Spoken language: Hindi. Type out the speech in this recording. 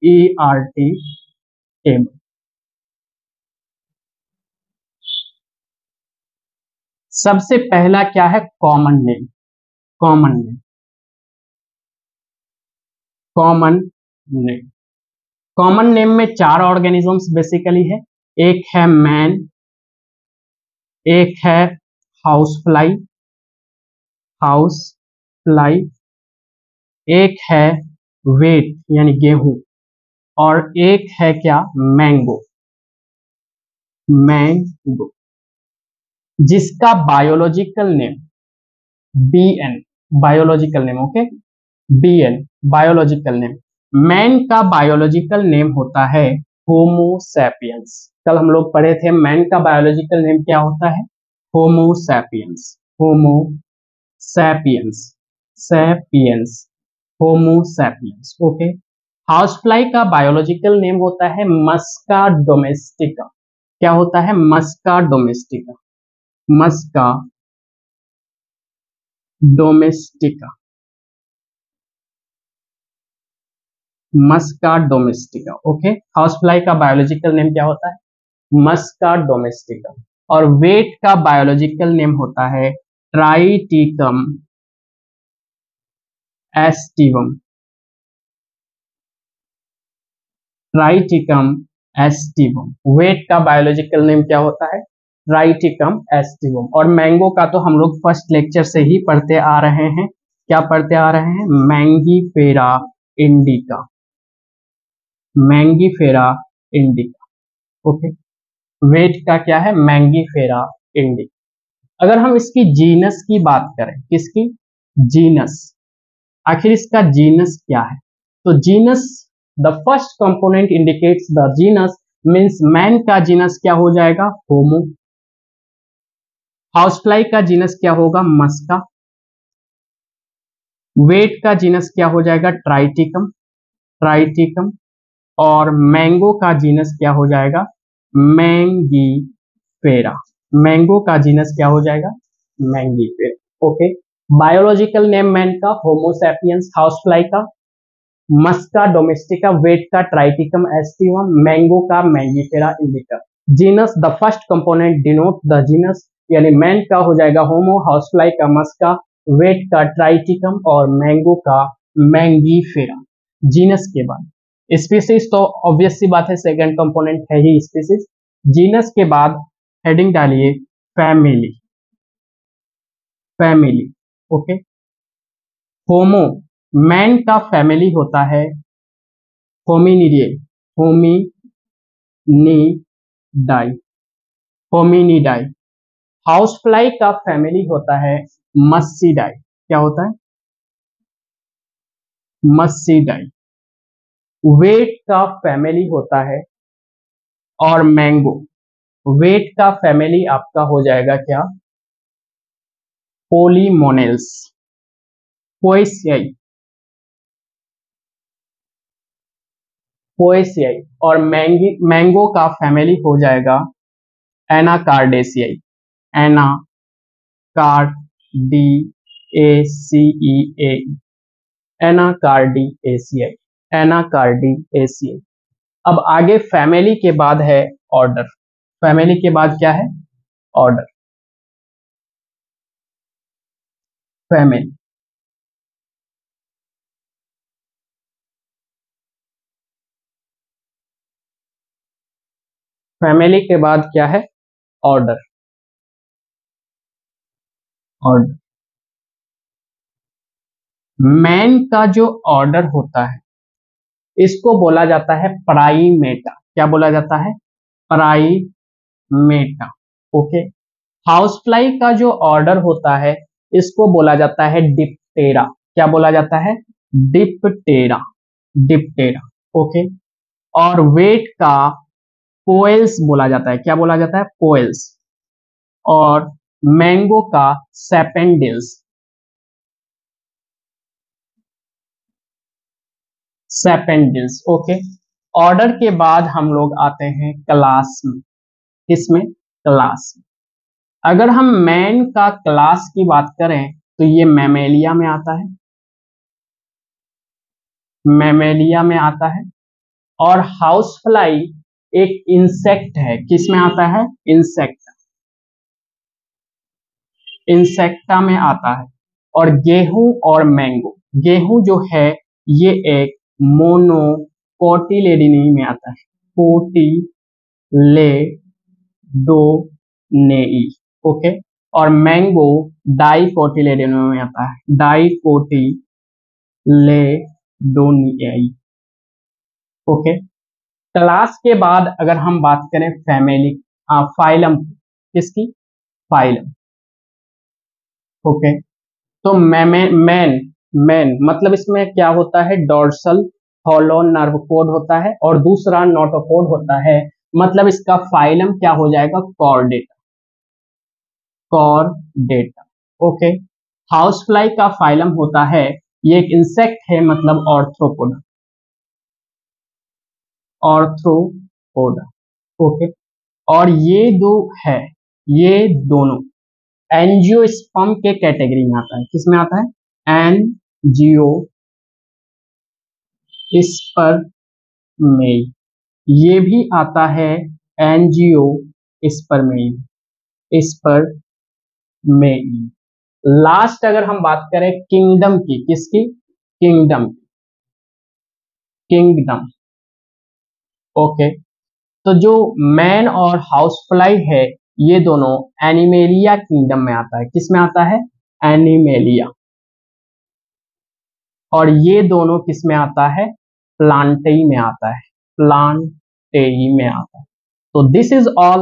ERT table. सबसे पहला क्या है? Common name. Common name, common name. Common name में 4 ऑर्गेनिजम्स बेसिकली है। एक है मैन, एक है हाउस फ्लाई, हाउस फ्लाई, एक है वेट यानी गेहूं, और एक है क्या? मैंगो। मैंगो, जिसका biological name BN, biological name, okay, BN biological name. Man का बायोलॉजिकल नेम होता है होमो सैपियंस। कल हम लोग पढ़े थे मैन का बायोलॉजिकल नेम क्या होता है? Homo sapiens. Homo sapiens, sapiens, homo sapiens, okay. House fly का बायोलॉजिकल नेम होता है मस्का डोमेस्टिका। क्या होता है? Musca domestica. Musca domestica, musca domestica, okay. House fly का बायोलॉजिकल नेम क्या होता है? Musca domestica. और वेट का बायोलॉजिकल नेम होता है triticum aestivum. Triticum aestivum, wheat का बायोलॉजिकल नेम क्या होता है? Triticum aestivum. और मैंगो का तो हम लोग फर्स्ट लेक्चर से ही पढ़ते आ रहे हैं। क्या पढ़ते आ रहे हैं? Mangifera indica. Mangifera indica, okay. Wheat का क्या है? Mangifera indica. अगर हम इसकी जीनस की बात करें, किसकी? जीनस। आखिर इसका जीनस क्या है? तो genus, the first component indicates the genus, means man का जीनस क्या हो जाएगा? होमो। हाउसफ्लाई का जीनस क्या होगा? मस्का। वेट का जीनस क्या हो जाएगा? Triticum, Triticum. और मैंगो का जीनस क्या हो जाएगा? मैंगीफेरा। मैंगो का जीनस क्या हो जाएगा? Mangifera, okay. Biological name man का होमो सैपियंस, हाउसफ्लाई का मस्का डोमेस्टिका, वेट का ट्राइटिकम एस्टिवम, मैंगो का Mangifera indica. Genus, the first component denote the genus, यानी मैन का हो जाएगा होमो, हाउसफ्लाई का मस्का, वेट का ट्राइटिकम और मैंगो का मैंगीफेरा। जीनस के बाद स्पीसीज, तो ऑब्वियस सी बात है सेकंड कंपोनेंट है ही स्पीसीज। जीनस के बाद हेडिंग डालिए family. Family, okay. Homo, man का फैमिली होता है होमिनिडे, होमिनिडाई, होमिनिडाई। हाउसफ्लाई का फैमिली होता है मस्सीडाई। क्या होता है? मस्सीडाई। वेट का फैमिली होता है, और मैंगो, वेट का फैमिली आपका हो जाएगा क्या? पोलीमोनेल्स, पोएसियाई, पोएसियाई। और मैंगो का फैमिली हो जाएगा एनाकार्डेसियाई, एनाकार्डिएसियाई, एनाकार्डिएसियाई, एनाकार्डिएसियाई। अब आगे फैमिली के बाद है ऑर्डर। फैमिली के बाद क्या है? ऑर्डर। फैमिली, फैमिली के बाद क्या है? ऑर्डर। ऑर्डर, मैन का जो ऑर्डर होता है इसको बोला जाता है प्राइमेटा। क्या बोला जाता है? Primata, okay. हाउसफ्लाई का जो ऑर्डर होता है इसको बोला जाता है डिप्टेरा। क्या बोला जाता है? Diptera, Diptera, okay. और वेट का पोएल्स बोला जाता है। क्या बोला जाता है? पोएल्स। और मैंगो का सेपेंडिल्स, सेपेंडिल्स, ओके। ऑर्डर के बाद हम लोग आते हैं क्लास में। किसमें? क्लास में। अगर हम मैन का क्लास की बात करें तो ये मैमेलिया में आता है, मैमेलिया में आता है। और हाउस फ्लाई एक इंसेक्ट है, किस में आता है, इंसेक्टा में आता है। और गेहूं और मैंगो, गेहूं जो है ये एक मोनोकोटिलेडोनेई में आता है, कोटिलेडोनेई, ओके। और मैंगो डाइकोटिलेडोनेई में आता है, डाइकोटिलेडोनेई, ओके। क्लास के बाद अगर हम बात करें फैमिली, फाइलम, किसकी, फाइलम, ओके। तो मैन मैन मतलब इसमें क्या होता है, डोर्सल हॉलो नर्व कोड होता है और दूसरा नोटोकोड होता है, मतलब इसका फाइलम क्या हो जाएगा, Chordata, Chordata, okay. House fly का फाइलम होता है, ये एक इंसेक्ट है, मतलब ऑर्थ्रोपोडा, ऑर्थ्रोपोडा, ओके। और ये दो है, ये दोनों एंजियोस्पर्म के कैटेगरी में आता है, किसमें आता है, एंजियोस्पर्मेई, ये भी आता है एंजियोस्पर्मेई, स्पर्मेई। लास्ट अगर हम बात करें किंगडम की, किसकी, किंगडम, किंगडम, ओके। तो जो मैन और हाउस फ्लाई है, ये दोनों एनिमेलिया किंगडम में आता है, किस में आता है, एनिमेलिया। और ये दोनों किस में आता है, प्लांटेई में आता है, प्लांटेई में आता है। तो दिस इज ऑल।